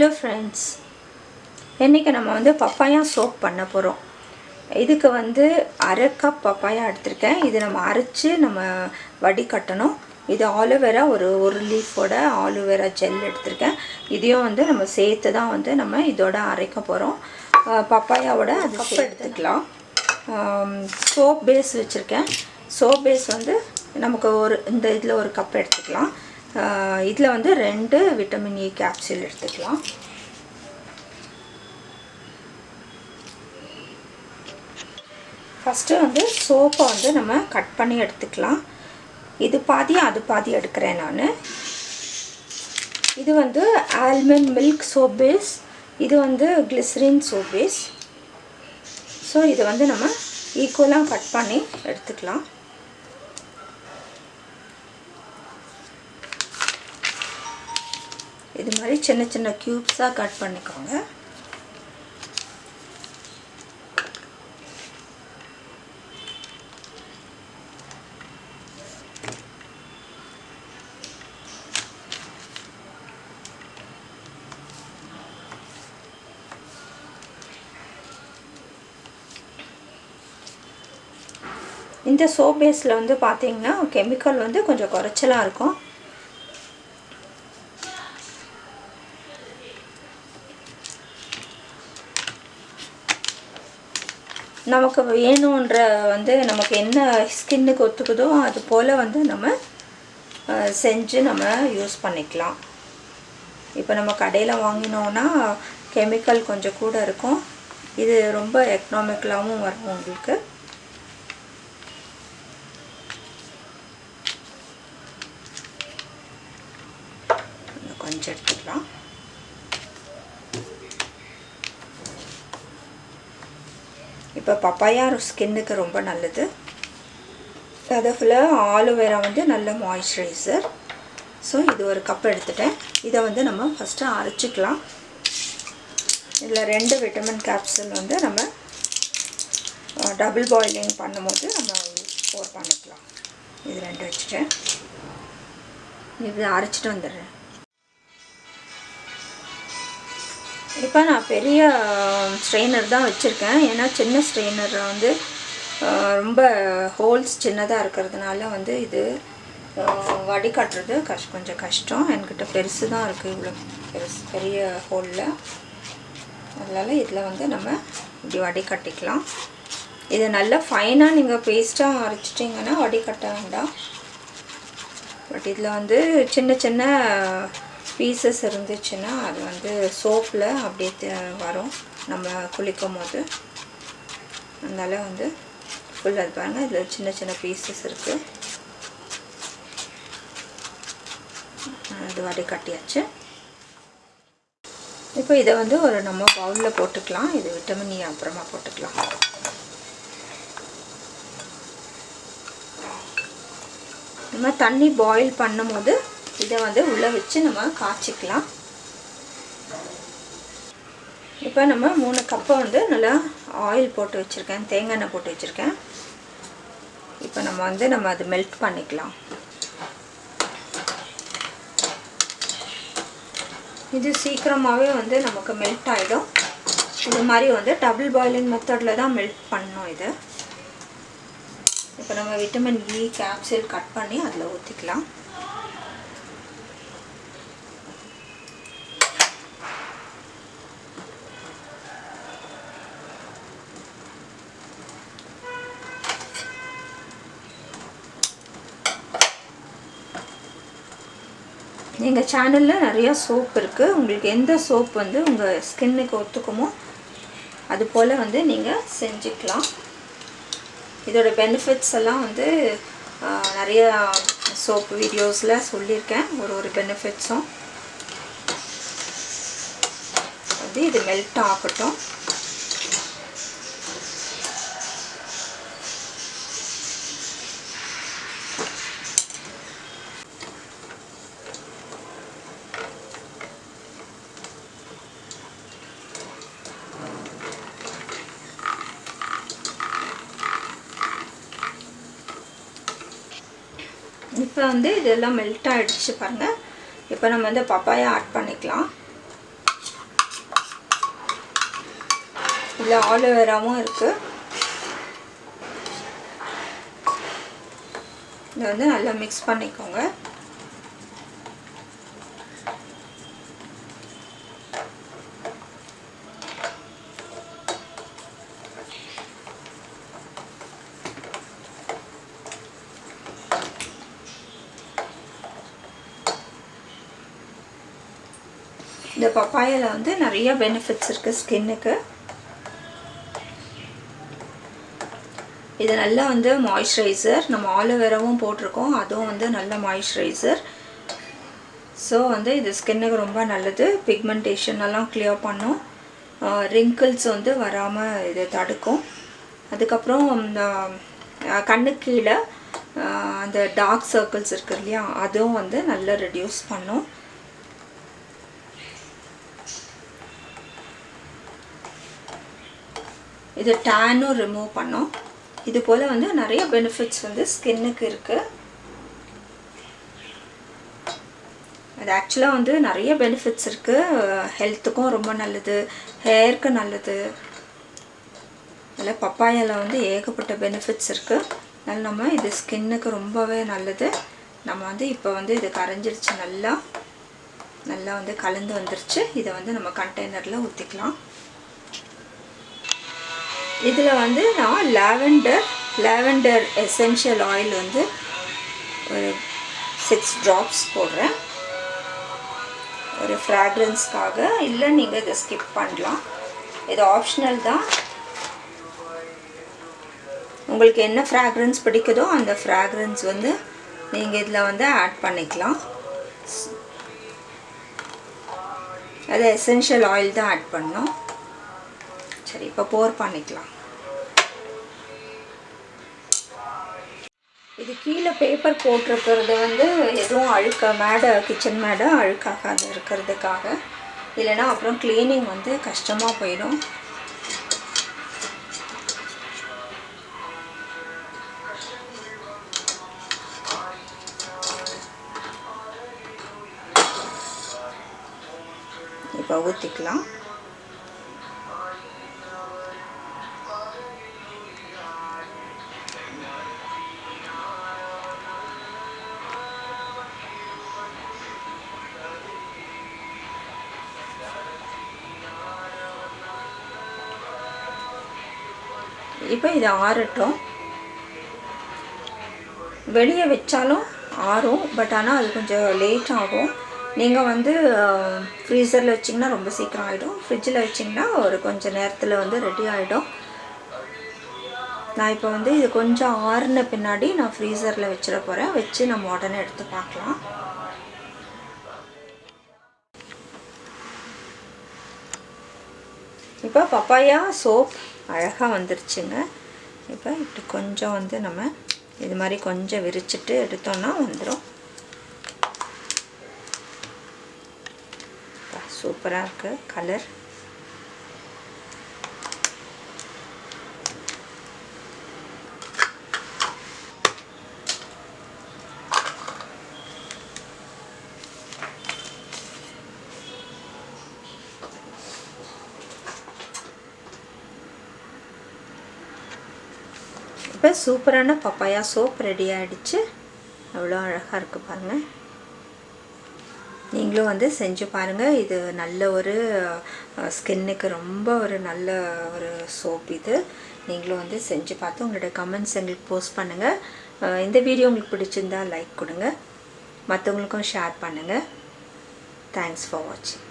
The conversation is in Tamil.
Hello friends, இன்னைக்கு நம்ம வந்து பப்பாயா சோப் பண்ண போறோம். இதுக்கு வந்து 1/2 கப் பப்பாயா எடுத்துர்க்கேன். இது நம்ம அரைச்சு நம்ம வடிகட்டணும். இது ஆலோவேரா ஒரு லீஃபோட ஆலோவேரா ஜெல் எடுத்துர்க்கேன். இதையும் வந்து நம்ம சேர்த்து தான் வந்து நம்ம இதோட அரைக்க போறோம். பப்பாயாவோட அது கப் எடுத்துக்கலாம். சோப் பேஸ் வச்சிருக்கேன். சோப் பேஸ் வந்து நமக்கு இந்த இதில் ஒரு கப் எடுத்துக்கலாம். இதில் வந்து 2 விட்டமின் E கேப்சூல் எடுத்துக்கலாம். ஃபஸ்ட்டு வந்து சோப்பை வந்து நம்ம கட் பண்ணி எடுத்துக்கலாம். இது பாதி அது பாதி எடுக்கிறேன் நான். இது வந்து ஆல்மண்ட் மில்க் சோப் பேஸ், இது வந்து கிளிசரின் சோப் பேஸ். ஸோ இதை வந்து நம்ம ஈக்குவலாக கட் பண்ணி எடுத்துக்கலாம். இது மாதிரி சின்ன சின்ன க்யூப்ஸாக கட் பண்ணிக்கோங்க. இந்த சோப் பேஸில் வந்து பார்த்தீங்கன்னா கெமிக்கல் வந்து கொஞ்சம் குறைச்சலாக இருக்கும். நமக்கு வேணுன்ற வந்து நமக்கு என்ன ஸ்கின்னுக்கு ஒத்துக்குதோ அது போல் வந்து நம்ம செஞ்சு நம்ம யூஸ் பண்ணிக்கலாம். இப்போ நம்ம கடையில் வாங்கினோன்னா கெமிக்கல் கொஞ்சம் கூட இருக்கும். இது ரொம்ப எக்கனாமிக்கலாகவும் வரும் உங்களுக்கு. கொஞ்சம் எடுத்துக்கலாம். இப்போ பப்பாயா ஸ்கின்னுக்கு ரொம்ப நல்லது. அதை ஃபுல்லாக ஆலோவேரா வந்து நல்ல மாய்ஸ்சரைசர். ஸோ இது ஒரு கப் எடுத்துட்டேன். இதை வந்து நம்ம ஃபஸ்ட்டு அரைச்சிக்கலாம். இதில் 2 விட்டமின் கேப்சூல் வந்து நம்ம டபுள் பாயிலிங் பண்ணும்போது நம்ம போர் பண்ணிக்கலாம். இது 2 வச்சுட்டேன். இது அரைச்சிட்டு வந்துடுறேன். இப்போ நான் பெரிய ஸ்ட்ரெயினர் தான் வச்சுருக்கேன். ஏன்னா சின்ன ஸ்ட்ரெயினரில் வந்து ரொம்ப ஹோல்ஸ் சின்னதாக இருக்கிறதுனால வந்து இது வடிகட்டுறது கொஞ்சம் கஷ்டம். என்கிட்ட பெருசு தான் இருக்குது, இவ்வளோ பெரிய ஹோலில். அதனால் இதில் வந்து நம்ம இப்படி வடிகட்டிக்கலாம். இது நல்லா ஃபைனாக நீங்கள் பேஸ்ட்டாக அரைச்சிட்டிங்கன்னா வடிகட்ட வேண்டாம். பட் இதில் வந்து சின்ன சின்ன பீசஸ் இருந்துச்சுன்னா அது வந்து சோப்பில் அப்படியே வரும் நம்ம குளிக்கும் போது. அதனால் வந்து ஃபுல் அது பாருங்கள், இதில் சின்ன சின்ன பீசஸ் இருக்குது. இது வடிகட்டியாச்சு. இப்போ இதை வந்து ஒரு நம்ம பவுலில் போட்டுக்கலாம். இது விட்டமின் E அப்புறமா போட்டுக்கலாம். நம்ம தண்ணி பாயில் பண்ணும்போது இதை வந்து உள்ளே வச்சு நம்ம காய்ச்சிக்கலாம். இப்போ நம்ம 3 கப்பை வந்து நல்லா ஆயில் போட்டு வச்சுருக்கேன், தேங்காய் எண்ணெய் போட்டு வச்சுருக்கேன். இப்போ நம்ம அது மெல்ட் பண்ணிக்கலாம். இது சீக்கிரமாகவே வந்து நமக்கு மெல்ட் ஆகிடும். இது மாதிரி வந்து டபுள் பாயிலிங் மெத்தடில் தான் மெல்ட் பண்ணணும் இது. இப்போ நம்ம விட்டமின் E கேப்சூல் கட் பண்ணி அதில் ஊற்றிக்கலாம். எங்கள் சேனலில் நிறையா சோப் இருக்குது. உங்களுக்கு எந்த சோப் வந்து உங்கள் ஸ்கின்னுக்கு ஒத்துக்குமோ அது போல் வந்து நீங்கள் செஞ்சுக்கலாம். இதோட பெனிஃபிட்ஸ் எல்லாம் வந்து நிறைய சோப் வீடியோஸில் சொல்லியிருக்கேன். ஒரு பெனிஃபிட்ஸும் வந்து இது மெல்ட் ஆகட்டும். இப்போ வந்து இதெல்லாம் மெல்ட் ஆகிடுச்சு பாருங்கள். இப்போ நம்ம வந்து பப்பாயா ஆட் பண்ணிக்கலாம். இதில் ஆலோவேராவும் இருக்குது. இதை வந்து நல்லா மிக்ஸ் பண்ணிக்கோங்க. இந்த பப்பாயாவில் வந்து நிறைய பெனிஃபிட்ஸ் இருக்குது ஸ்கின்னுக்கு. இது நல்லா வந்து மாய்ஸ்சரைசர். நம்ம ஆலோவேராவும் போட்டிருக்கோம், அதுவும் வந்து நல்ல மாய்ஸ்சரைசர். ஸோ வந்து இது ஸ்கின்னுக்கு ரொம்ப நல்லது. பிக்மெண்டேஷன் எல்லாம் கிளியர் பண்ணும். ரிங்கிள்ஸ் வந்து வராமல் இது தடுக்கும். அதுக்கப்புறம் இந்த கண்ணுக்கு கீழே அந்த டார்க் சர்க்கிள்ஸ் இருக்குது இல்லையா, அதுவும் வந்து நல்லா ரெடியூஸ் பண்ணும். இது டேனும் ரிமூவ் பண்ணும். இது போல் வந்து நிறைய பெனிஃபிட்ஸ் வந்து ஸ்கின்னுக்கு இருக்குது. அது ஆக்சுவலாக வந்து நிறைய பெனிஃபிட்ஸ் இருக்குது. ஹெல்த்துக்கும் ரொம்ப நல்லது, ஹேருக்கு நல்லது. அதில் பப்பாயாவில் வந்து ஏகப்பட்ட பெனிஃபிட்ஸ் இருக்குது. அதனால் நம்ம இது ஸ்கின்னுக்கு ரொம்பவே நல்லது. நம்ம வந்து இப்போ வந்து இது கரைஞ்சிருச்சு, நல்லா வந்து கலந்து வந்துருச்சு. இதை வந்து நம்ம கண்டெய்னரில் ஊற்றிக்கலாம். இதில் வந்து நான் லாவெண்டர் எசென்ஷியல் ஆயில் வந்து ஒரு 6 drops போடுறேன், ஒரு ஃப்ராக்ரன்ஸ்க்காக. இல்லை நீங்கள் இதை ஸ்கிப் பண்ணலாம், இது ஆப்ஷனல் தான். உங்களுக்கு என்ன ஃப்ராக்ரன்ஸ் பிடிக்குதோ அந்த ஃப்ராக்ரன்ஸ் வந்து நீங்கள் இதில் வந்து ஆட் பண்ணிக்கலாம். அது எசென்ஷியல் ஆயில் தான் ஆட் பண்ணோம். சரி, இப்போ போர் பண்ணிக்கலாம். இது கீழே பேப்பர் போட்டிருக்கிறது வந்து எதுவும் கிச்சன் மேடை அழுக்காகாது இருக்கிறதுக்காக. இல்லைனா அப்புறம் க்ளீனிங் வந்து கஷ்டமாக போயிடும். இப்போ ஊற்றிக்கலாம். இப்போ இது ஆறட்டும். வெளியே வச்சாலும் ஆறும், பட் ஆனால் அது கொஞ்சம் லேட் ஆகும். நீங்கள் வந்து ஃப்ரீசரில் வச்சிங்கன்னா ரொம்ப சீக்கிரம் ஆகிடும். ஃப்ரிட்ஜில் வச்சிங்கன்னா ஒரு கொஞ்சம் நேரத்தில் வந்து ரெடி ஆகிடும். நான் இப்போ வந்து இது கொஞ்சம் ஆறுன பின்னாடி நான் ஃப்ரீசரில் வச்சிட போகிறேன். வச்சு நம்ம உடனே எடுத்து பார்க்கலாம். இப்போ பப்பாயா சோப் அழகாக வந்துருச்சுங்க. இப்போ இப்படி கொஞ்சம் வந்து நம்ம இது மாதிரி கொஞ்சம் விரிச்சிட்டு எடுத்தோன்னா வந்துடும். சூப்பராக இருக்குது கலர். இப்போ சூப்பரான பப்பாயா சோப் ரெடி ஆகிடுச்சு. அவ்வளோ அழகாக இருக்குது பாருங்கள். நீங்களும் வந்து செஞ்சு பாருங்கள். இது நல்ல ஒரு ஸ்கின்னுக்கு ரொம்ப ஒரு நல்ல ஒரு சோப் இது. நீங்களும் வந்து செஞ்சு பார்த்து உங்களுடைய கமெண்ட்ஸ் எங்களுக்கு போஸ்ட் பண்ணுங்கள். இந்த வீடியோ உங்களுக்கு பிடிச்சிருந்தால் லைக் கொடுங்க, மற்றவங்களுக்கும் ஷேர் பண்ணுங்கள். தேங்க்ஸ் ஃபார் வாட்சிங்.